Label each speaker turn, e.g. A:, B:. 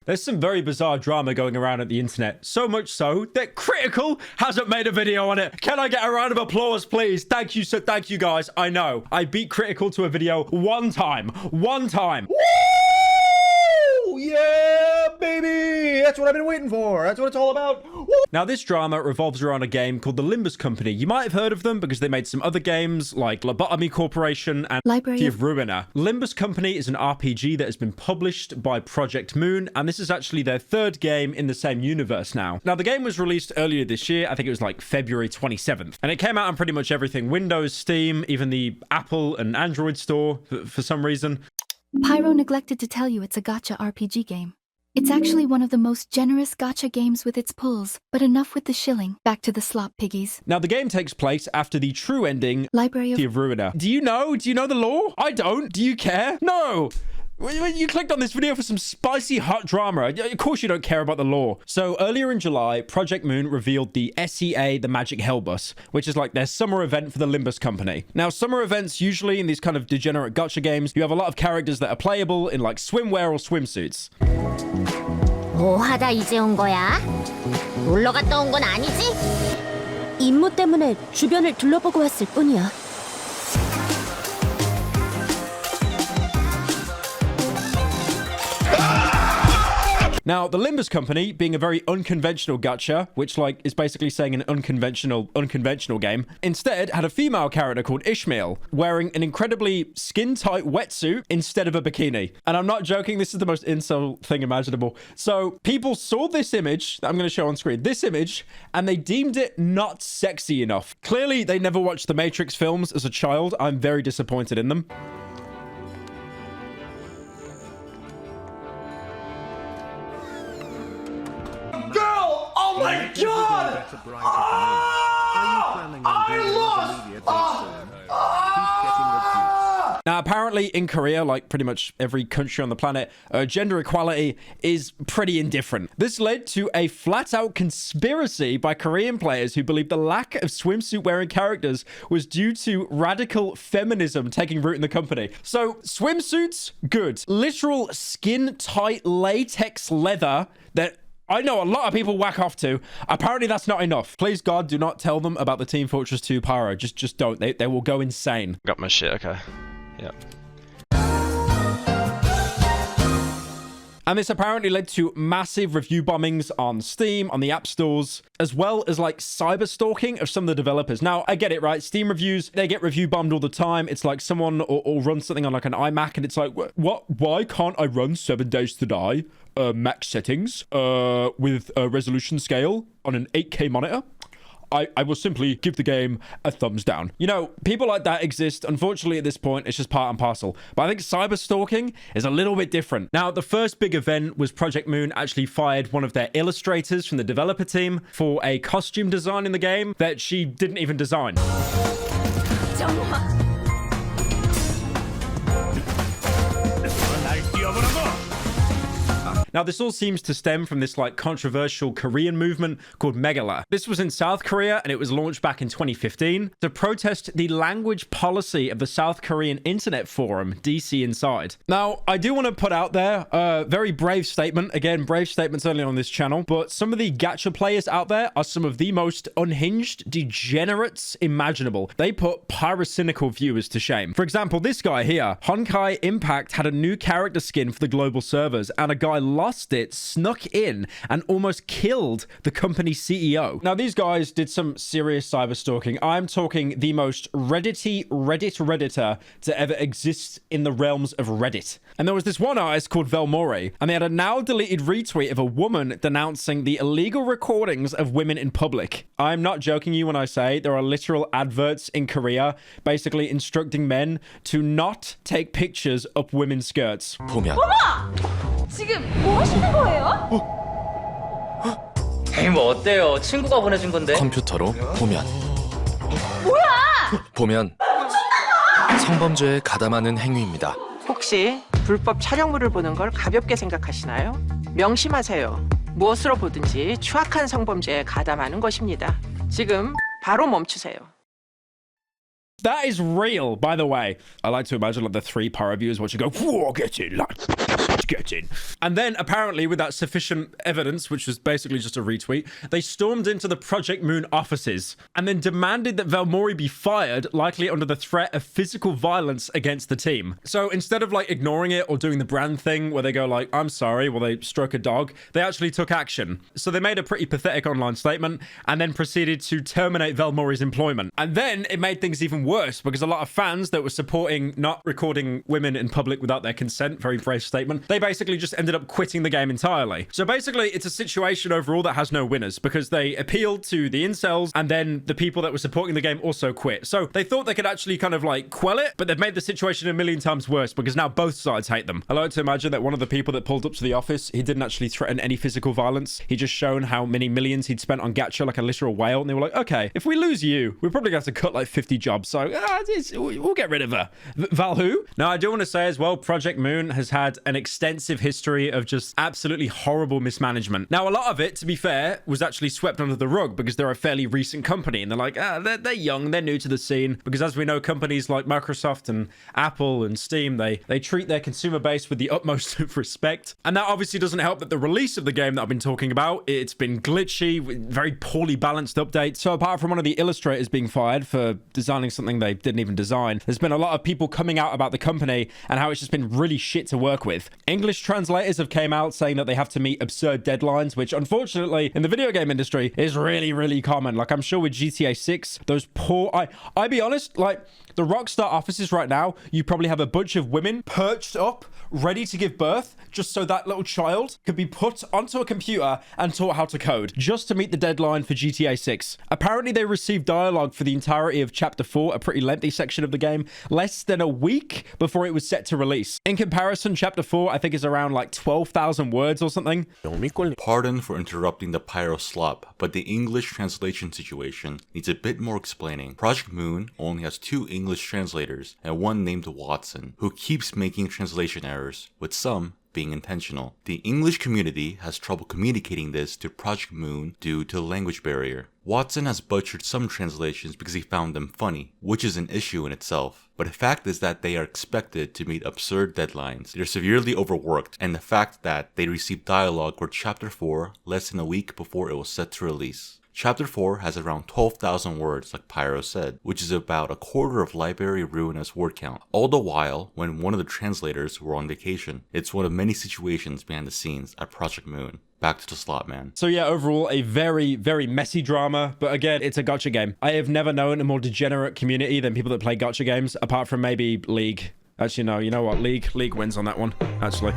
A: There's some very bizarre drama going around at the internet. So much so that Critical hasn't made a video on it. Can I get a round of applause, please? Thank you, so thank you guys. I know. I beat Critical to a video one time. One time.
B: Woo! Yeah, baby! That's what I've been waiting for. That's what it's all about. Woo!
A: Now, this drama revolves around a game called the Limbus Company. You might have heard of them because they made some other games like Lobotomy Corporation and Library of Ruiner. Limbus Company is an RPG that has been published by Project Moon, and this is actually their third game in the same universe now. Now, the game was released earlier this year. I think it was like February 27th. And it came out on pretty much everything. Windows, Steam, even the Apple and Android store for some reason.
C: Pyro neglected to tell you it's a gacha RPG game. It's actually one of the most generous gacha games with its pulls, but enough with the shilling. Back to the slop piggies.
A: Now, the game takes place after the true ending,
C: Library of
A: Ruiner. Do you know? Do you know the lore? I don't. Do you care? No. You clicked on this video for some spicy hot drama. Of course you don't care about the lore. So earlier in July, Project Moon revealed the SEA, the Magic Hell Bus, which is like their summer event for the Limbus Company. Now, summer events, usually in these kind of degenerate gacha games, you have a lot of characters that are playable in like swimwear or swimsuits.
D: 뭐 하다 이제 온 거야? 놀러 갔다 온 건 아니지? 임무 때문에 주변을 둘러보고 왔을 뿐이야.
A: Now, the Limbus Company, being a very unconventional gacha, which like is basically saying an unconventional game, instead had a female character called Ishmael, wearing an incredibly skin-tight wetsuit instead of a bikini. And I'm not joking, this is the most incel thing imaginable. So people saw this image that I'm going to show on screen, this image, and they deemed it not sexy enough. Clearly, they never watched the Matrix films as a child. I'm very disappointed in them.
B: Oh my god!
A: Now, apparently in Korea, like pretty much every country on the planet, gender equality is pretty indifferent. This led to a flat-out conspiracy by Korean players who believed the lack of swimsuit-wearing characters was due to radical feminism taking root in the company. So, swimsuits, good. Literal skin-tight latex leather that I know a lot of people whack off to. Apparently, that's not enough. Please, God, do not tell them about the Team Fortress 2 pyro. Just don't. They will go insane.
E: Got my shit, okay. Yep.
A: And this apparently led to massive review bombings on Steam, on the app stores, as well as like cyber stalking of some of the developers. Now, I get it, right? Steam reviews, they get review bombed all the time. It's like someone or run something on like an iMac and it's like, what? Why can't I run 7 Days to Die? Max settings with a resolution scale on an 8K monitor? I will simply give the game a thumbs down. You know, people like that exist. Unfortunately, at this point, it's just part and parcel. But I think cyber stalking is a little bit different. Now, the first big event was Project Moon actually fired one of their illustrators from the developer team for a costume design in the game that she didn't even design. Now, this all seems to stem from this like controversial Korean movement called Megala. This was in South Korea and it was launched back in 2015 to protest the language policy of the South Korean Internet Forum, DC Inside. Now, I do want to put out there a very brave statement. Again, brave statements only on this channel, but some of the gacha players out there are some of the most unhinged degenerates imaginable. They put pyrocynical viewers to shame. For example, this guy here, Honkai Impact, had a new character skin for the global servers and a guy lost it, snuck in, and almost killed the company's CEO. Now, these guys did some serious cyber stalking. I'm talking the most Redditor to ever exist in the realms of Reddit. And there was this one artist called Velmore, and they had a now deleted retweet of a woman denouncing the illegal recordings of women in public. I'm not joking you when I say there are literal adverts in Korea basically instructing men to not take pictures up women's skirts.
F: 보면.
G: 지금 뭐 하시는 거예요?
F: 에이 뭐 어때요? 친구가 보내준 건데. 컴퓨터로 보면.
G: 뭐야?
F: 보면 성범죄에 가담하는 행위입니다.
H: 혹시 불법 촬영물을 보는 걸 가볍게 생각하시나요? 명심하세요. 무엇으로 보든지 추악한 성범죄에 가담하는 것입니다. 지금 바로 멈추세요.
A: That is real, by the way. I like to imagine like the 3 pyro viewers watching go, whoa, get it, like, get in. And then apparently with that sufficient evidence, which was basically just a retweet, they stormed into the Project Moon offices and then demanded that Valmori be fired, likely under the threat of physical violence against the team. So instead of like ignoring it or doing the brand thing where they go like, I'm sorry, while they stroke a dog, they actually took action. So they made a pretty pathetic online statement and then proceeded to terminate Valmori's employment. And then it made things even worse because a lot of fans that were supporting not recording women in public without their consent, very brave statement, they basically just ended up quitting the game entirely. So basically it's a situation overall that has no winners because they appealed to the incels and then the people that were supporting the game also quit. So they thought they could actually kind of like quell it, but they've made the situation a million times worse because now both sides hate them. I like to imagine that one of the people that pulled up to the office, he didn't actually threaten any physical violence. He just shown how many millions he'd spent on gacha like a literal whale, and they were like, okay, if we lose you, we're probably going to have to cut like 50 jobs, so we'll get rid of her. Val who? Now, I do want to say as well, Project Moon has had an extensive history of just absolutely horrible mismanagement. Now, a lot of it, to be fair, was actually swept under the rug because they're a fairly recent company, and they're like, they're young, they're new to the scene, because as we know, companies like Microsoft and Apple and Steam, they treat their consumer base with the utmost of respect. And that obviously doesn't help that the release of the game that I've been talking about, it's been glitchy, very poorly balanced updates. So apart from one of the illustrators being fired for designing something they didn't even design, there's been a lot of people coming out about the company and how it's just been really shit to work with. English translators have came out saying that they have to meet absurd deadlines, which unfortunately in the video game industry is really, really common. Like I'm sure with GTA 6, those poor, I be honest, like the Rockstar offices right now, you probably have a bunch of women perched up, ready to give birth, just so that little child could be put onto a computer and taught how to code, just to meet the deadline for GTA 6. Apparently they received dialogue for the entirety of Chapter 4, a pretty lengthy section of the game, less than a week before it was set to release. In comparison, Chapter 4, I think is around like 12,000 words or something.
B: Pardon for interrupting the pyro slop, but the English translation situation needs a bit more explaining. Project Moon only has 2 English translators and one named Watson, who keeps making translation errors, with some being intentional. The English community has trouble communicating this to Project Moon due to the language barrier. Watson has butchered some translations because he found them funny, which is an issue in itself. But the fact is that they are expected to meet absurd deadlines. They're severely overworked, and the fact that they received dialogue for Chapter 4 less than a week before it was set to release. Chapter 4 has around 12,000 words, like Pyro said, which is about a quarter of Library Ruina's word count. All the while, when one of the translators were on vacation. It's one of many situations behind the scenes at Project Moon. Back to the slot, man.
A: So yeah, overall, a very, very messy drama. But again, it's a gacha game. I have never known a more degenerate community than people that play gacha games, apart from maybe League. Actually, no, you know what? League wins on that one, actually.